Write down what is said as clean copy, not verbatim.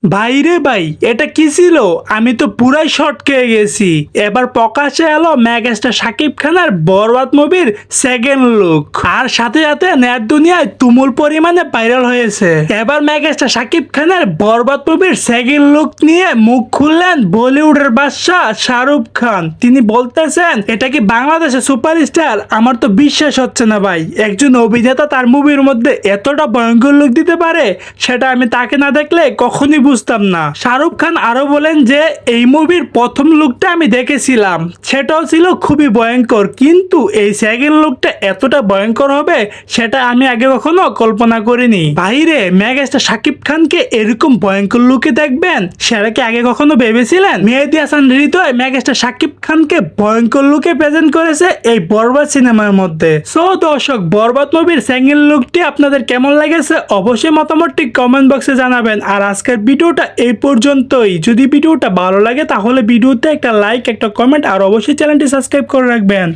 ভাই রে ভাই, এটা কি ছিল? আমি তো পুরাই শর্ট খেয়ে গেছি। এবার প্রকাশ্যে এলো মেগাস্টার শাকিব খানের বরবাদ মুভির সেকেন্ড লুক, আর সাথে সাথে নেট দুনিয়ায় তুমুল পরিমাণে ভাইরাল হয়েছে। এবার মেগাস্টার শাকিব খানের বরবাদ মুভির সেকেন্ড লুক নিয়ে মুখ খুললেন বলিউডের বাদশাহ শাহরুখ খান। তিনি বলতেছেন, এটা কি বাংলাদেশের সুপারস্টার? আমার তো বিশ্বাস হচ্ছে না ভাই, একজন অভিনেতা তার মুভির মধ্যে এতটা ভয়ঙ্কর লুক দিতে পারে, সেটা আমি তাকে না দেখলে কখনই বুঝতাম না। শাহরুখ খান আরো বলেন যে এই মুভির প্রথম লুকটা আমি দেখেছিলাম, সেটাও ছিল খুবই ভয়ঙ্কর, কিন্তু এই সেকেন্ড লুকটা এতটা ভয়ঙ্কর হবে সেটা আমি আগে কখনো কল্পনা করিনি। বাইরে মেগাস্টার শাকিব খানকে এরকম ভয়ঙ্কর লুকে দেখবেন, সেটা কি আগে কখনো ভেবেছিলেন? মেহেদী হাসান হৃদয় মেগাস্টার শাকিব খানকে ভয়ঙ্কর লুকে প্রেজেন্ট করেছে এই বরবাদ সিনেমার মধ্যে। সো দর্শক, বরবাদ মুভির সেকেন্ড লুকটি আপনাদের কেমন লেগেছে অবশ্যই মতামতটি কমেন্ট বক্সে জানাবেন। আর আজকের ভিডিওটা এই পর্যন্তই। যদি ভিডিওটা ভালো লাগে তাহলে ভিডিওতে একটা লাইক, একটা কমেন্ট আর অবশ্যই চ্যানেলটি সাবস্ক্রাইব করে রাখবেন।